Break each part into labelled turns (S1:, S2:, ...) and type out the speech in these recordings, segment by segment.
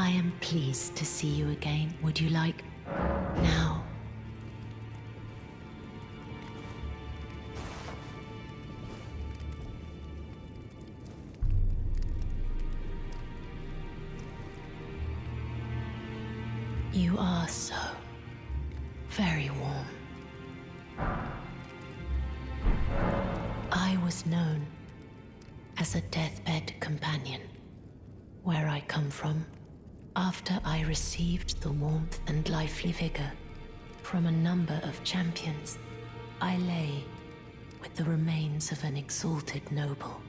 S1: I am pleased to see you again. Would you like... now? You are so very warm. I was known as a deathbed companion where I come from. After I received the warmth and lively vigor from a number of champions, I lay with the remains of an exalted noble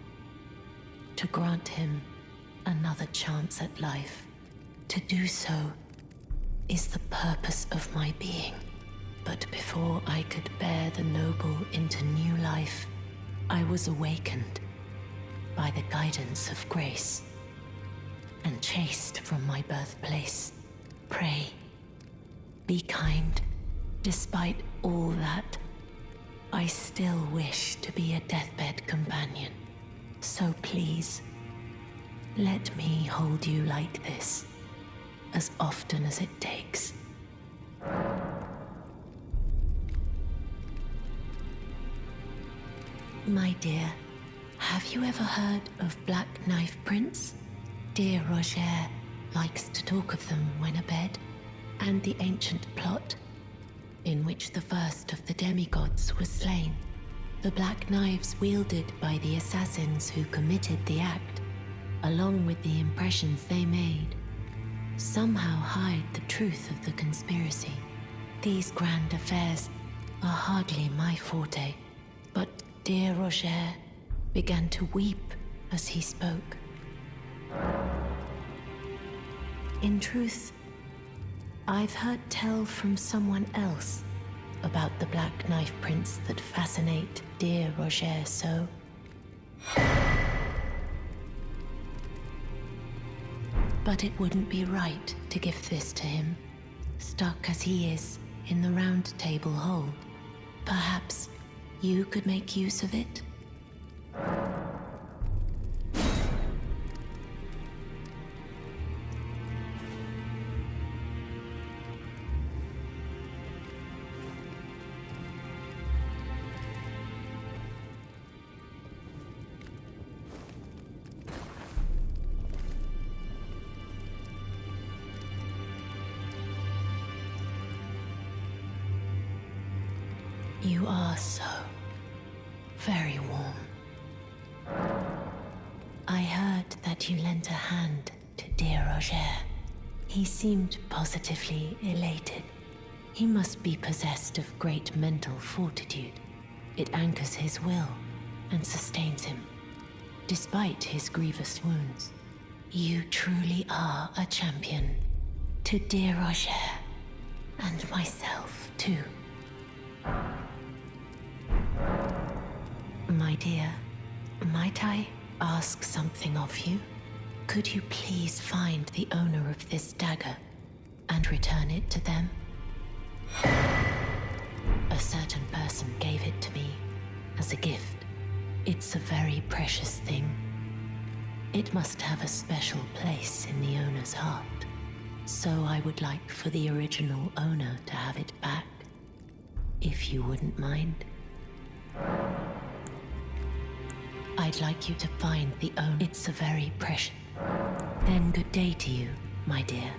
S1: to grant him another chance at life. To do so is the purpose of my being. But before I could bear the noble into new life, I was awakened by the guidance of grace and chased from my birthplace. Pray, be kind. Despite all that, I still wish to be a deathbed companion. So please, let me hold you like this as often as it takes. My dear, have you ever heard of Black Knife Prince? Dear Roger likes to talk of them when abed, and the ancient plot in which the first of the demigods was slain. The black knives wielded by the assassins who committed the act, along with the impressions they made, somehow hide the truth of the conspiracy. These grand affairs are hardly my forte, but dear Roger began to weep as he spoke. In truth, I've heard tell from someone else about the Black Knife Prince that fascinate dear Roger so. But it wouldn't be right to give this to him, stuck as he is in the Round Table hold. Perhaps you could make use of it? You are so very warm. I heard that you lent a hand to dear Roger. He seemed positively elated. He must be possessed of great mental fortitude. It anchors his will and sustains him, despite his grievous wounds. You truly are a champion. To dear Roger, and myself too. My dear, might I ask something of you? Could you please find the owner of this dagger and return it to them? A certain person gave it to me as a gift. It's a very precious thing. It must have a special place in the owner's heart. So I would like for the original owner to have it back, if you wouldn't mind. I'd like you to find the owner. It's a very precious. Then good day to you, my dear.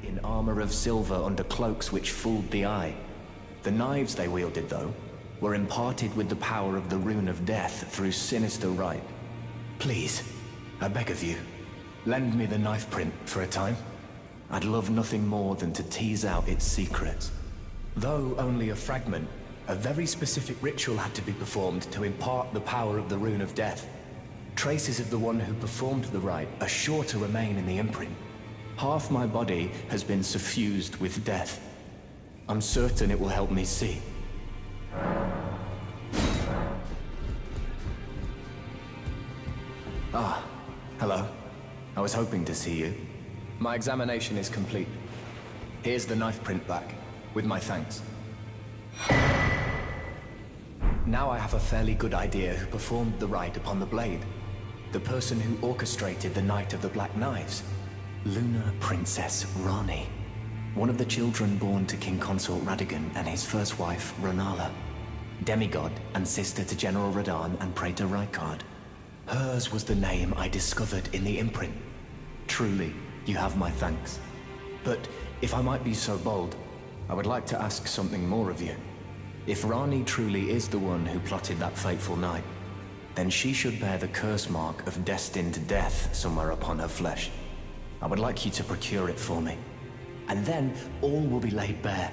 S2: In armor of silver under cloaks which fooled the eye. The knives they wielded, though, were imparted with the power of the rune of death through sinister rite. Please, I beg of you, lend me the knife print for a time. I'd love nothing more than to tease out its secrets. Though only a fragment, a very specific ritual had to be performed to impart the power of the rune of death. Traces of the one who performed the rite are sure to remain in the imprint. Half my body has been suffused with death. I'm certain it will help me see. Ah, hello. I was hoping to see you. My examination is complete. Here's the knife print back, with my thanks. Now I have a fairly good idea who performed the rite upon the blade. The person who orchestrated the Night of the Black Knives. Lunar Princess Rani. One of the children born to King Consort Radigan and his first wife, Renala. Demigod and sister to General Radahn and Praetor Rykard. Hers was the name I discovered in the imprint. Truly, you have my thanks. But if I might be so bold, I would like to ask something more of you. If Rani truly is the one who plotted that fateful night, then she should bear the curse mark of destined death somewhere upon her flesh. I would like you to procure it for me. And then all will be laid bare.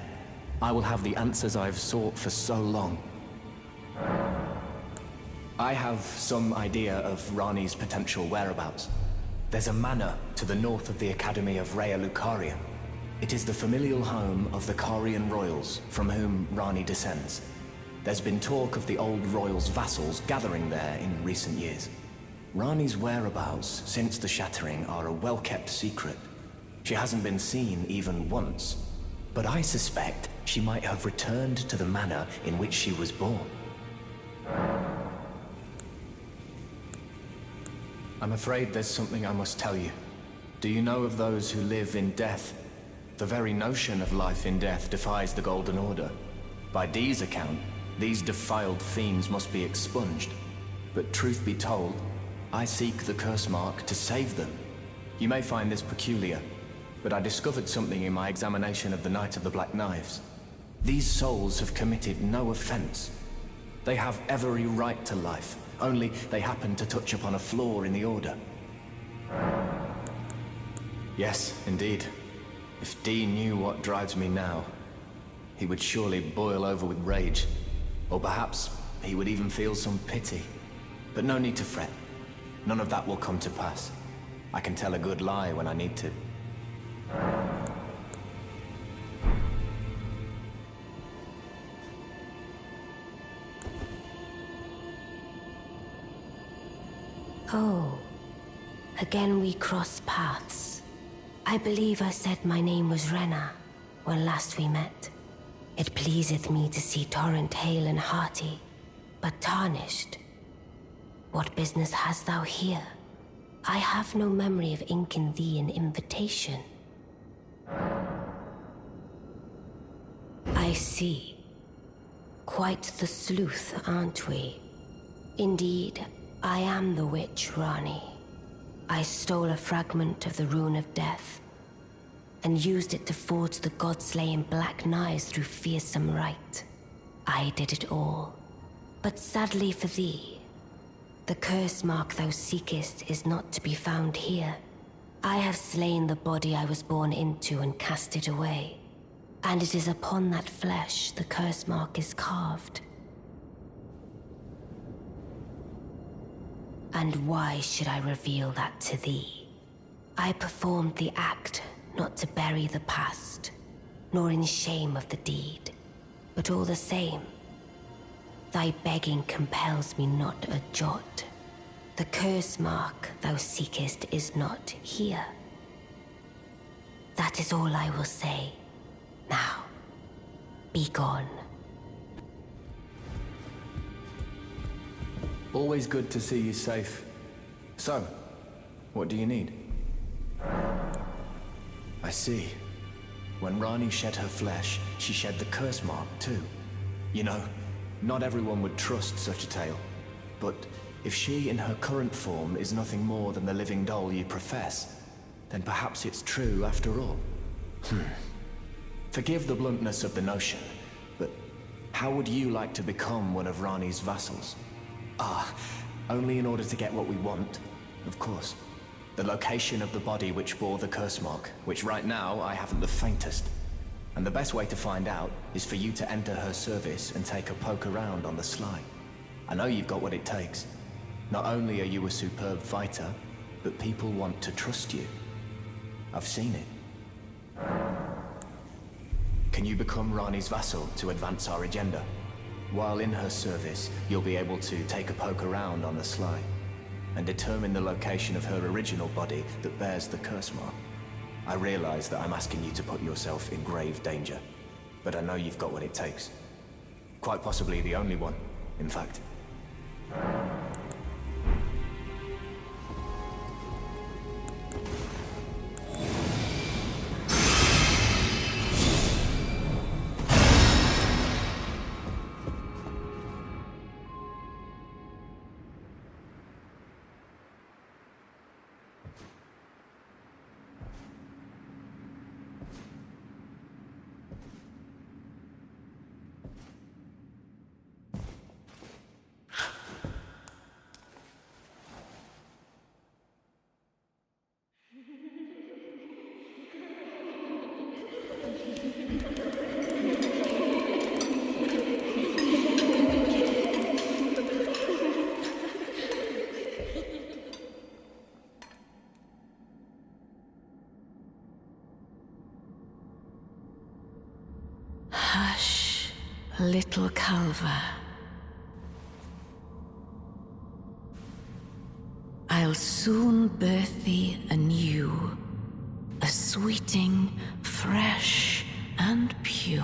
S2: I will have the answers I have sought for so long. I have some idea of Rani's potential whereabouts. There's a manor to the north of the Academy of Rhea Lucaria. It is the familial home of the Carian royals, from whom Rani descends. There's been talk of the old royals' vassals gathering there in recent years. Rani's whereabouts since the shattering are a well-kept secret. She hasn't been seen even once, but I suspect she might have returned to the manor in which she was born. I'm afraid there's something I must tell you. Do you know of those who live in death? The very notion of life in death defies the Golden Order. By Dee's account, these defiled fiends must be expunged. But truth be told, I seek the curse mark to save them. You may find this peculiar, but I discovered something in my examination of the Night of the Black Knives. These souls have committed no offense. They have every right to life, only they happen to touch upon a flaw in the Order. Yes, indeed. If Dee knew what drives me now, he would surely boil over with rage. Or perhaps he would even feel some pity. But no need to fret. None of that will come to pass. I can tell a good lie when I need to.
S1: Oh, again we cross paths. I believe I said my name was Rena when last we met. It pleaseth me to see Torrent hale and hearty, but tarnished. What business hast thou here? I have no memory of inking thee an invitation. I see. Quite the sleuth, aren't we? Indeed, I am the witch, Rani. I stole a fragment of the Rune of Death and used it to forge the god-slaying black knives through fearsome rite. I did it all. But sadly for thee, the curse mark thou seekest is not to be found here. I have slain the body I was born into and cast it away. And it is upon that flesh the curse mark is carved. And why should I reveal that to thee? I performed the act not to bury the past, nor in shame of the deed. But all the same, thy begging compels me not a jot. The curse mark thou seekest is not here. That is all I will say. Now, be gone.
S2: Always good to see you safe. So, what do you need? I see. When Rani shed her flesh, she shed the curse mark too. You know, not everyone would trust such a tale. But if she in her current form is nothing more than the living doll you profess, then perhaps it's true after all. Forgive the bluntness of the notion, but how would you like to become one of Rani's vassals? Only in order to get what we want, of course. The location of the body which bore the curse mark, which right now I haven't the faintest. And the best way to find out is for you to enter her service and take a poke around on the sly. I know you've got what it takes. Not only are you a superb fighter, but people want to trust you. I've seen it. Can you become Rani's vassal to advance our agenda? While in her service, you'll be able to take a poke around on the sly and determine the location of her original body that bears the curse mark. I realize that I'm asking you to put yourself in grave danger, but I know you've got what it takes. Quite possibly the only one, in fact.
S1: Hush, little Calva. I'll soon birth thee anew, a sweeting, fresh and pure.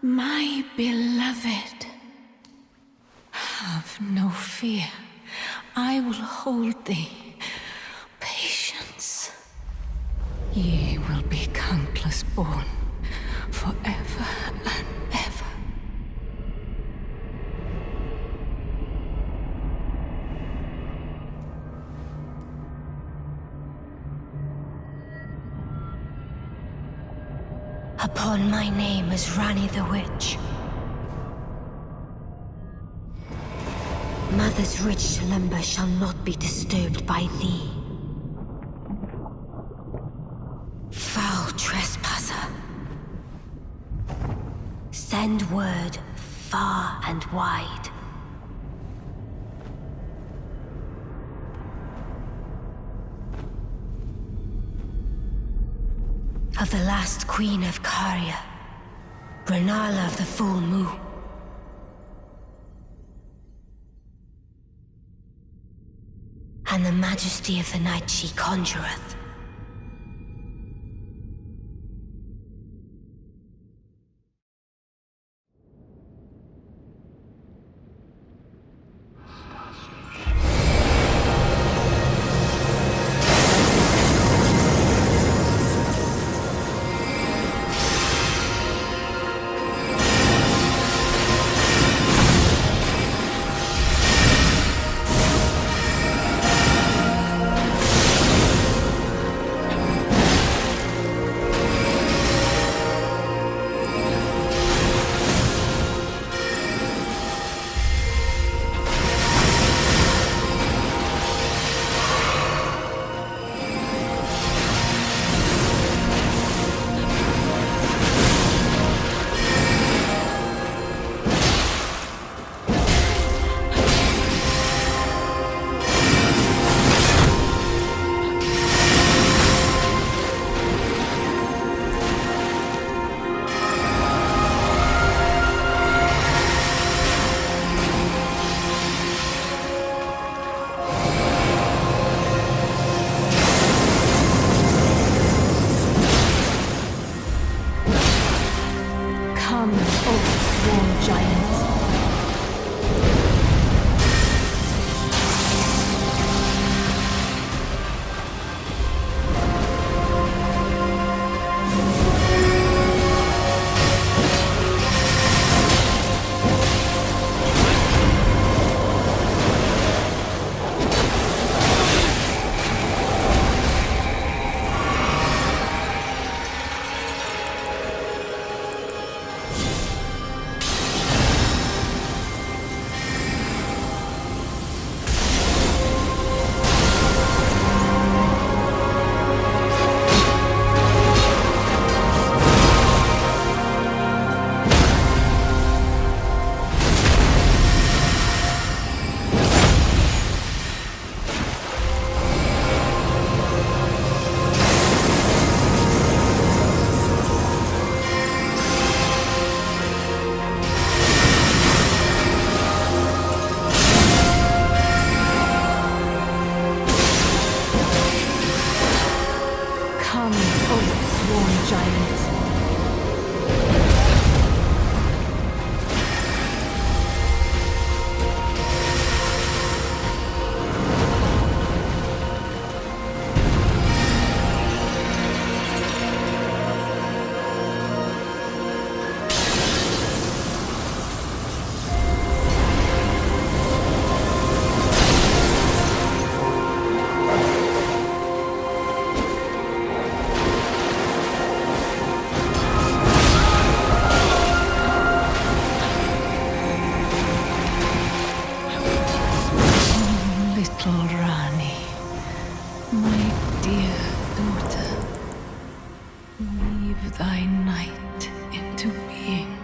S1: My beloved, have no fear. I will hold thee. Patience. Ye will be countless born, forever and ever.
S3: Upon my name as Rani the Witch. Mother's rich slumber shall not be disturbed by thee. Foul trespasser. Send word far and wide. Of the last queen of Caria, Renala of the full moon. And the majesty of the night she conjureth.
S1: little Rani, my dear daughter, weave thy night into being.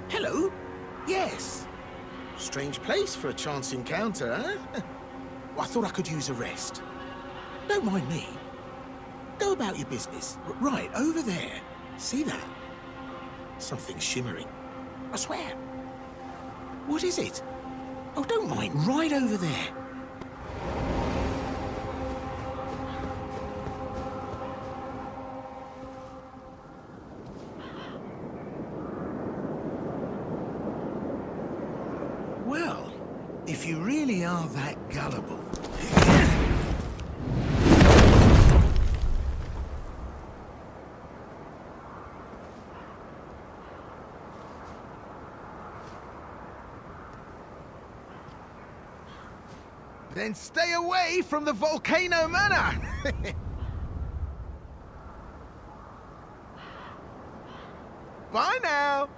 S4: Hello? Yes. Strange place for a chance encounter, huh? I thought I could use a rest. Don't mind me. Go about your business. Right, over there. See that? Something shimmering. I swear. What is it? Oh, don't mind. Right over there. Well, if you really are that gullible... Then stay away from the Volcano Manor! Bye now!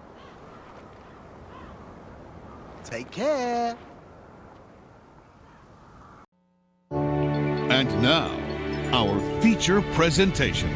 S4: Take care!
S5: And now, our feature presentation.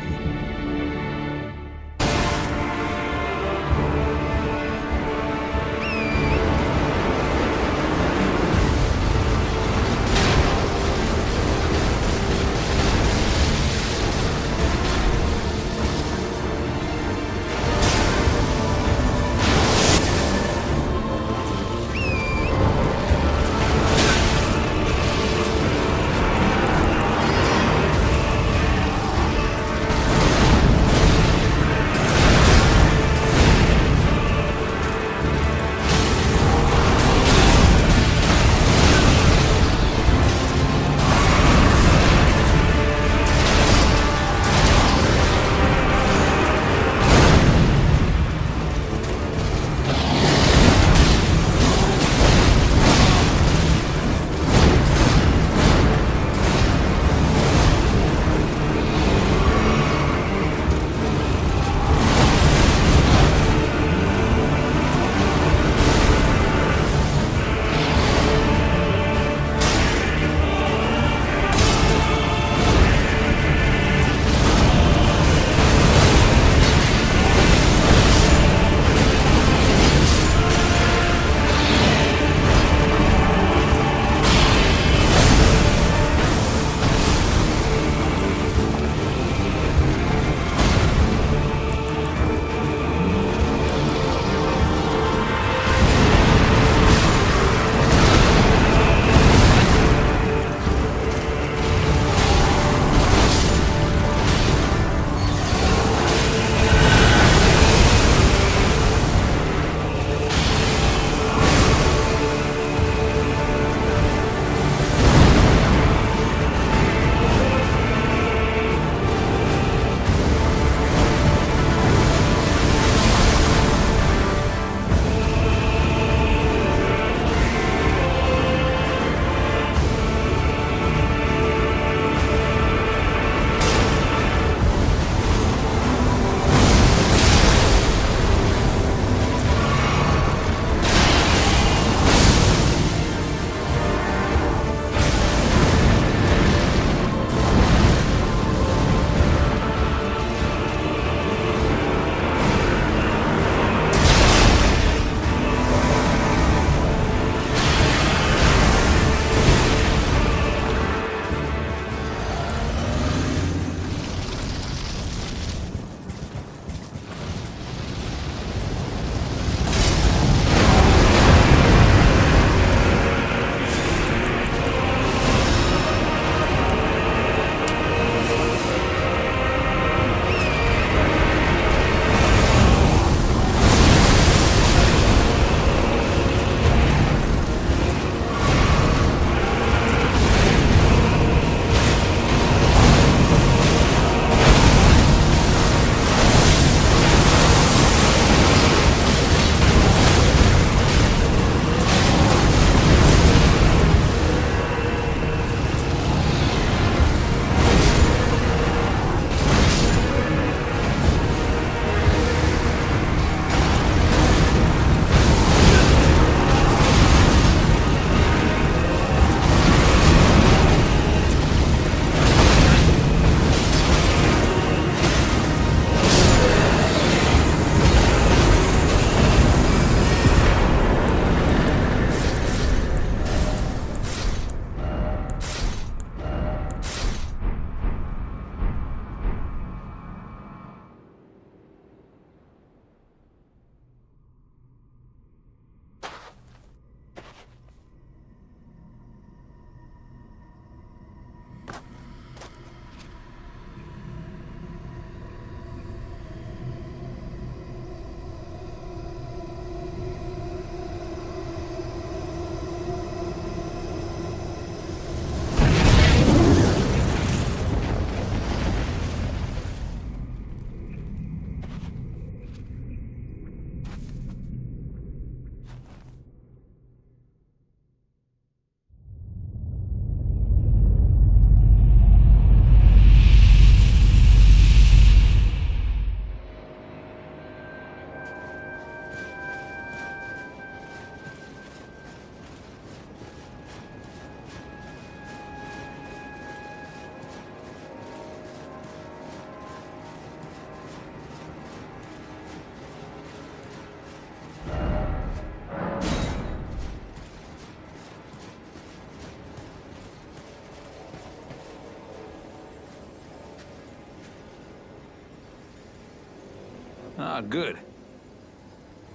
S6: Ah, good.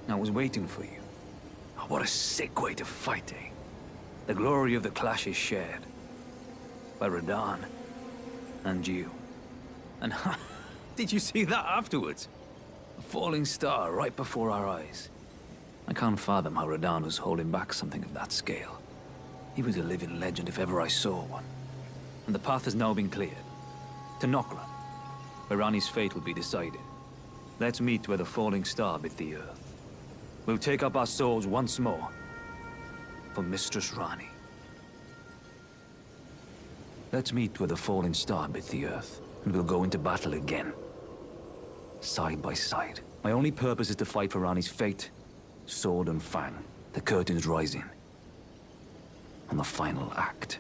S6: I was waiting for you. Oh, what a sick way to fight, eh? The glory of the clash is shared. By Radahn. And you. And did you see that afterwards? A falling star right before our eyes. I can't fathom how Radahn was holding back something of that scale. He was a living legend if ever I saw one. And the path has now been cleared. To Nokran, where Ranni's fate will be decided. Let's meet where the falling star bit the earth. We'll take up our swords once more. For Mistress Ranni. Let's meet where the falling star bit the earth, and we'll go into battle again. Side by side. My only purpose is to fight for Ranni's fate. Sword and fang. The curtain's rising. On the final act.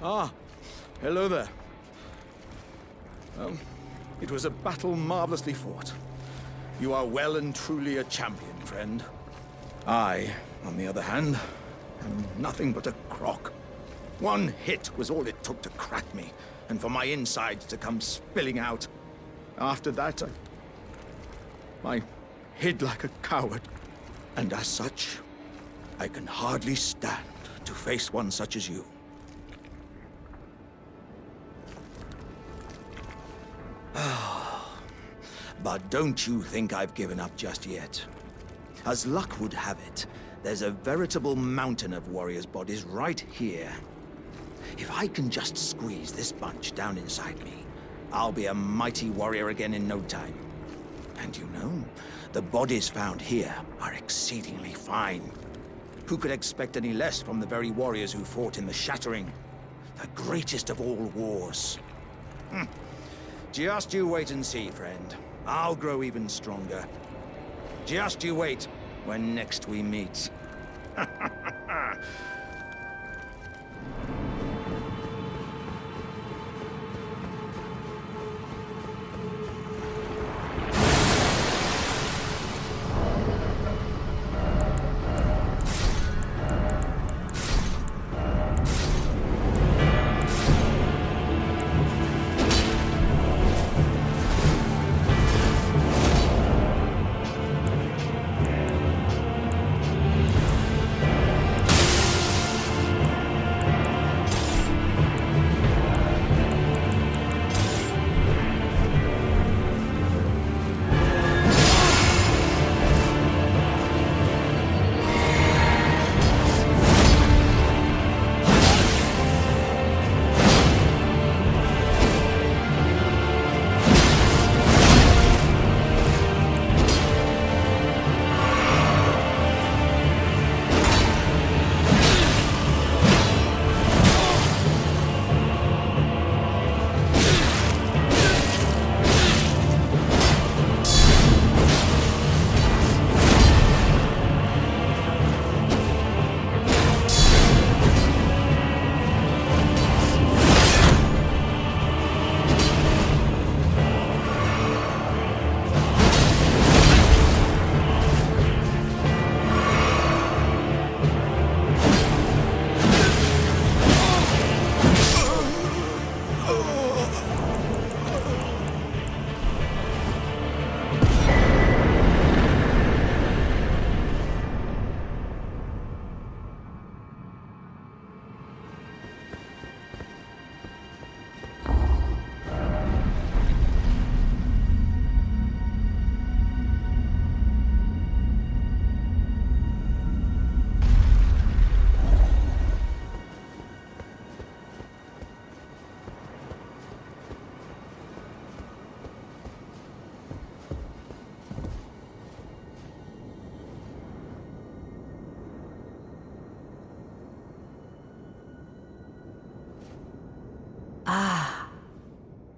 S7: Ah, hello there. It was a battle marvelously fought. You are well and truly a champion, friend. I, on the other hand, am nothing but a crock. One hit was all it took to crack me, and for my insides to come spilling out. After that, I hid like a coward. And as such, I can hardly stand to face one such as you. But don't you think I've given up just yet. As luck would have it, there's a veritable mountain of warriors' bodies right here. If I can just squeeze this bunch down inside me, I'll be a mighty warrior again in no time. And you know, the bodies found here are exceedingly fine. Who could expect any less from the very warriors who fought in the Shattering? The greatest of all wars. Just you wait and see, friend. I'll grow even stronger. Just you wait when next we meet.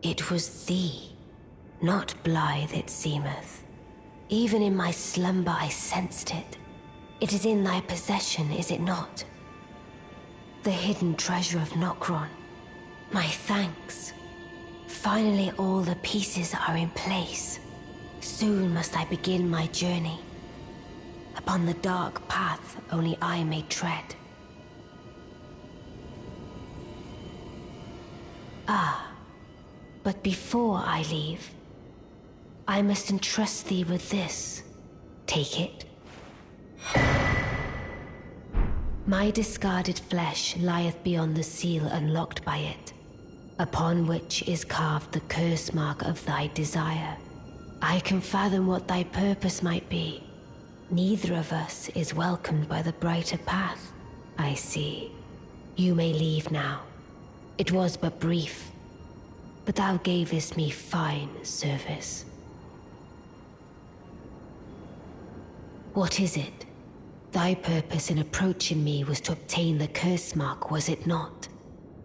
S3: It was thee, not blithe it seemeth. Even in my slumber I sensed it. It is in thy possession, is it not? The hidden treasure of Nokron. My thanks. Finally, all the pieces are in place. Soon must I begin my journey. Upon the dark path only I may tread. But before I leave, I must entrust thee with this. Take it. My discarded flesh lieth beyond the seal unlocked by it, upon which is carved the curse mark of thy desire. I can fathom what thy purpose might be. Neither of us is welcomed by the brighter path, I see. You may leave now. It was but brief, but thou gavest me fine service. What is it? Thy purpose in approaching me was to obtain the curse mark, was it not?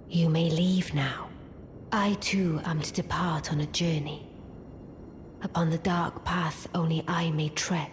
S3: You may leave now. I too am to depart on a journey. Upon the dark path only I may tread.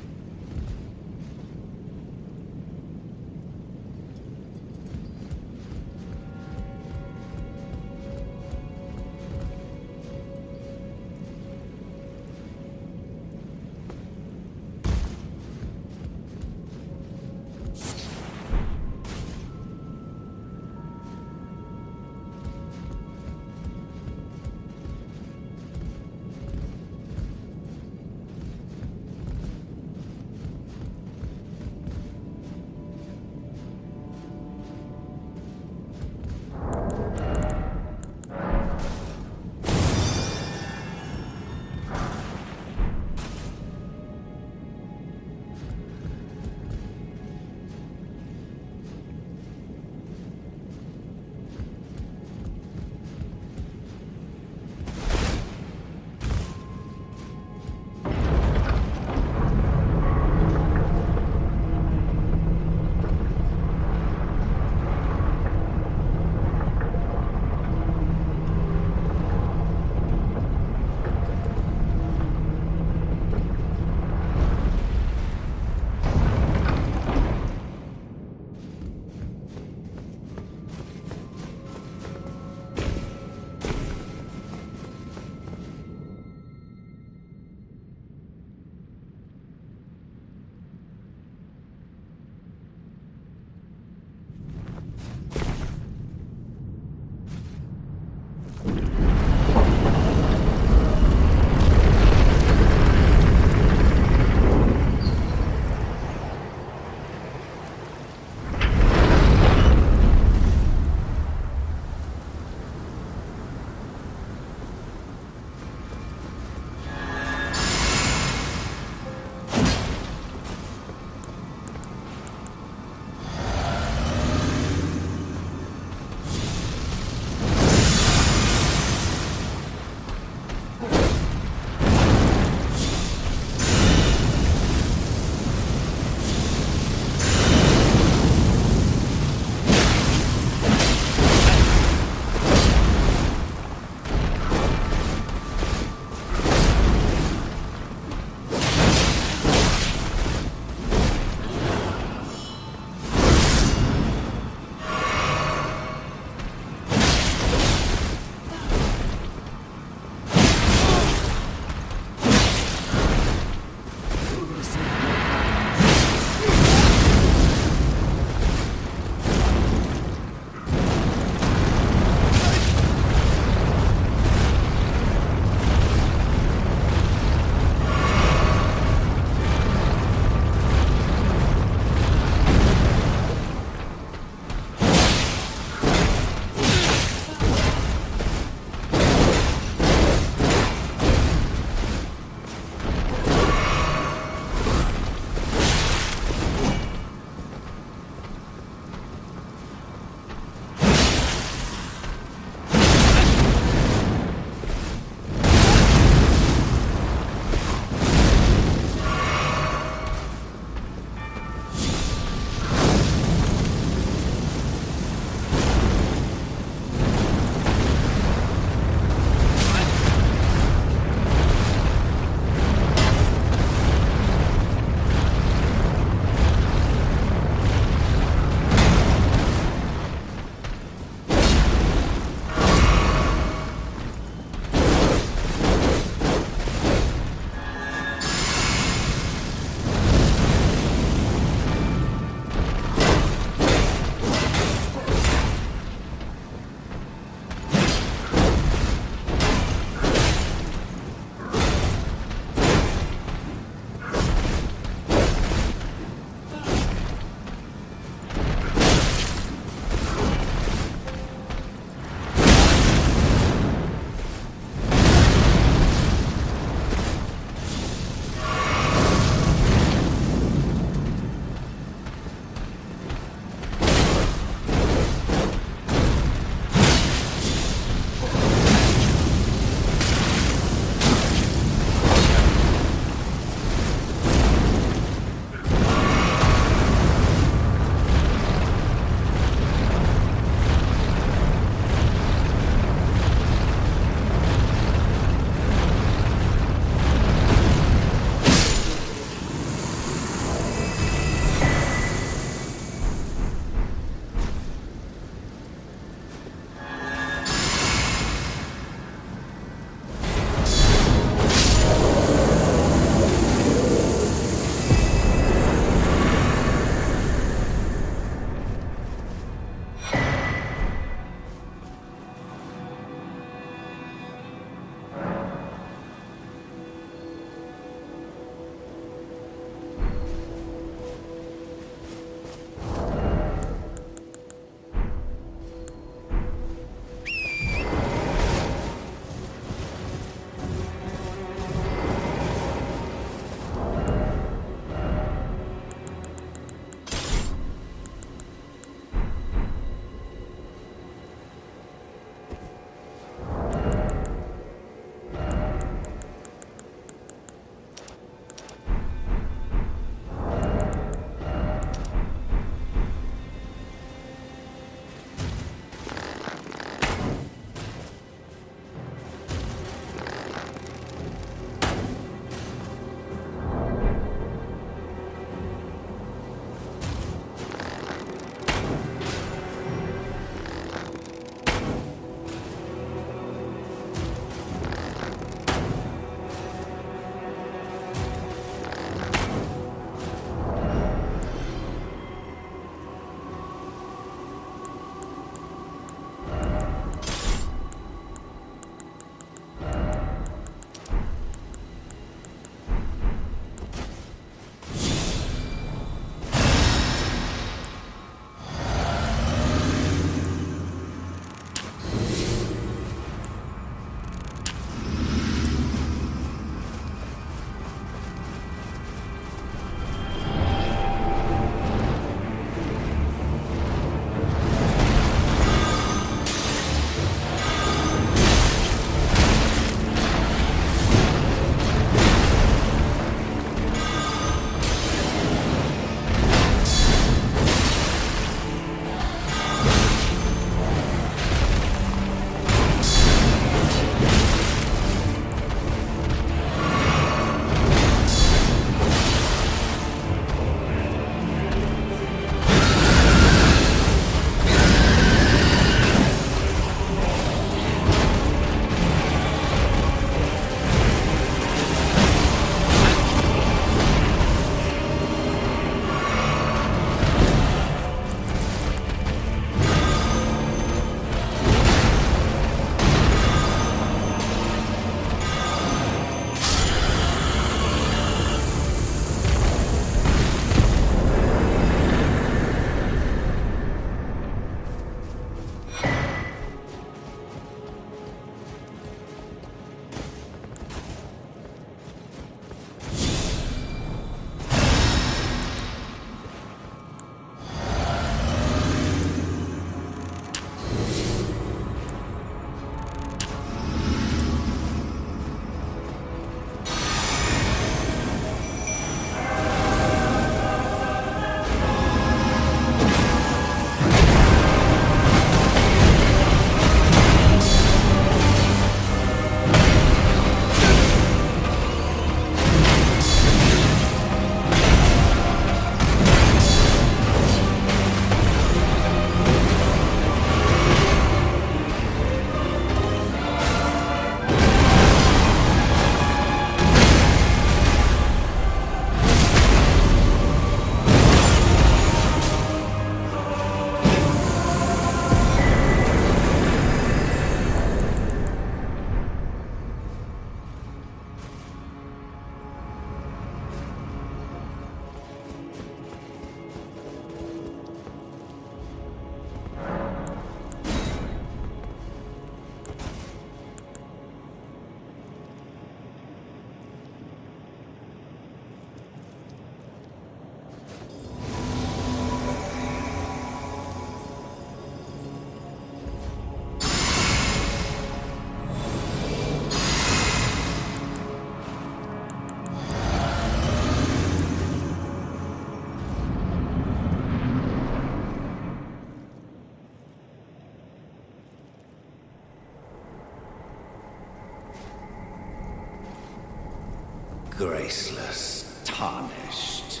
S8: graceless, tarnished.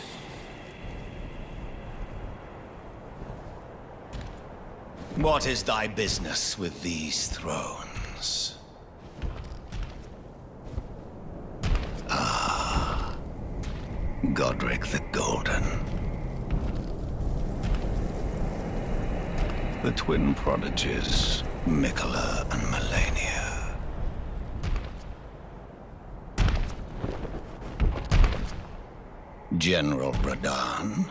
S8: What is thy business with these thrones? Ah, Godric the Golden. The twin prodigies, Mikola and Melania. General Radahn.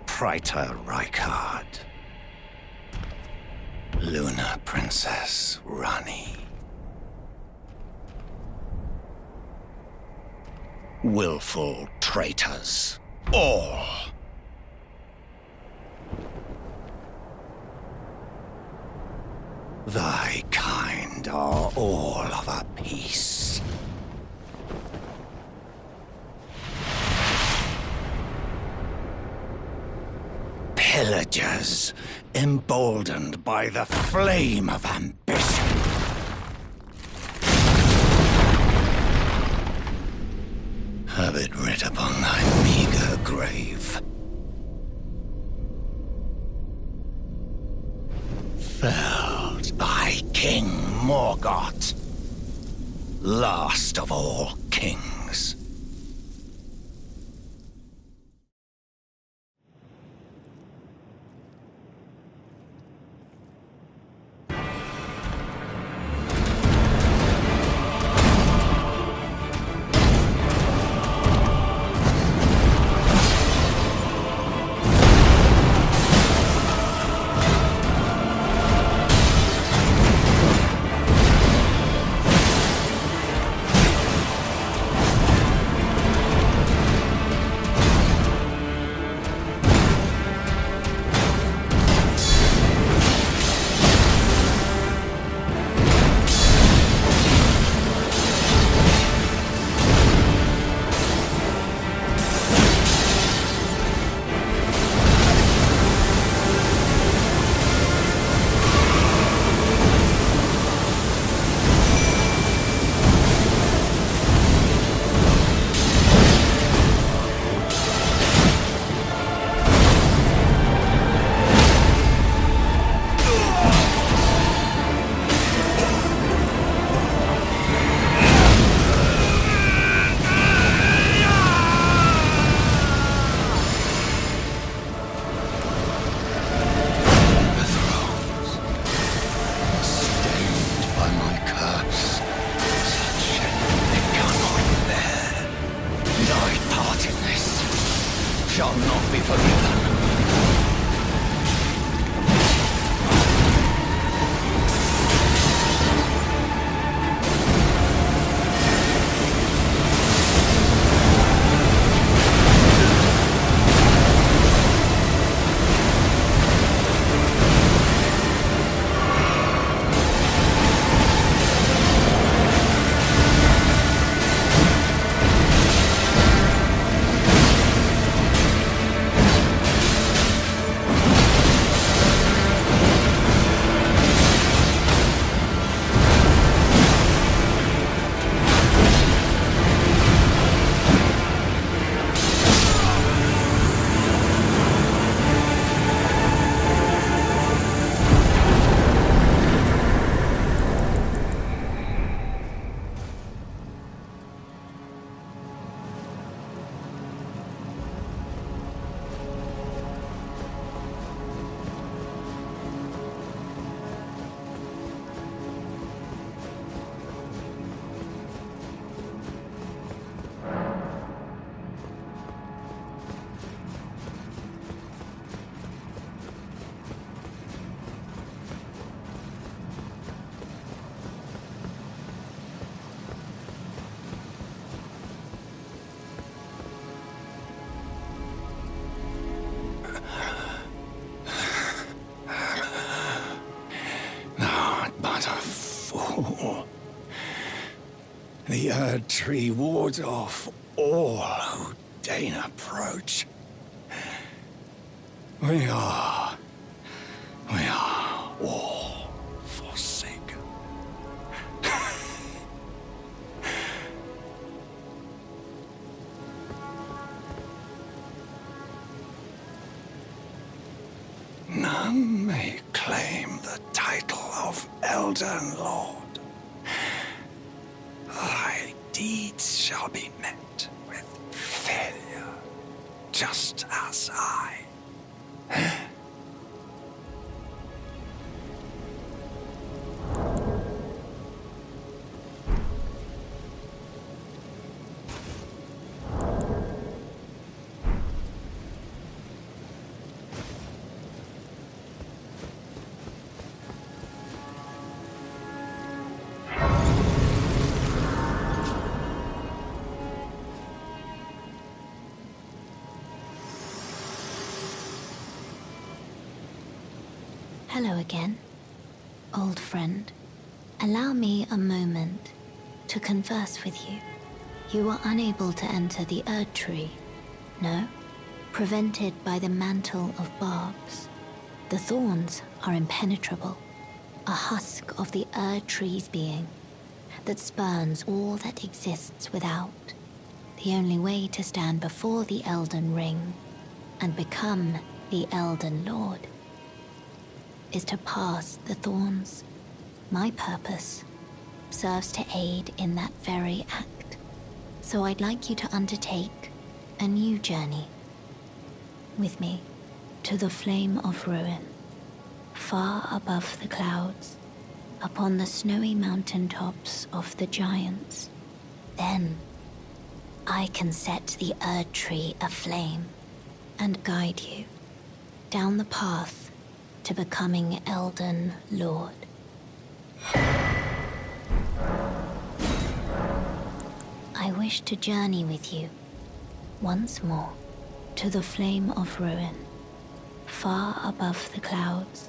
S8: Praetor Rykard. Luna Princess Rani. Willful traitors, all. Thy kind are all of a piece. Pillagers, emboldened by the flame of ambition. Have it writ upon thy meager grave. Felled by King Morgoth, last of all kings. Shall not be forgiven. The Erd Tree wards off all who deign approach. We are all forsaken. None may claim the title of Elden Lord. Thy deeds shall be met with failure, just as I.
S3: Hello again, old friend. Allow me a moment to converse with you. You were unable to enter the Erd Tree, no? Prevented by the mantle of barbs. The thorns are impenetrable, a husk of the Erd Tree's being that spurns all that exists without. The only way to stand before the Elden Ring and become the Elden Lord is to pass the thorns. My purpose serves to aid in that very act. So I'd like you to undertake a new journey with me to the Flame of Ruin, far above the clouds, upon the snowy mountaintops of the giants. Then I can set the Erd Tree aflame and guide you down the path to becoming Elden Lord. I wish to journey with you once more to the Flame of Ruin, far above the clouds,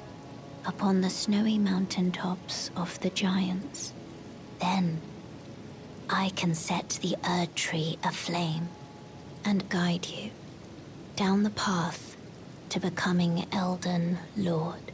S3: upon the snowy mountaintops of the giants. Then I can set the Erd Tree aflame and guide you down the path to becoming Elden Lord.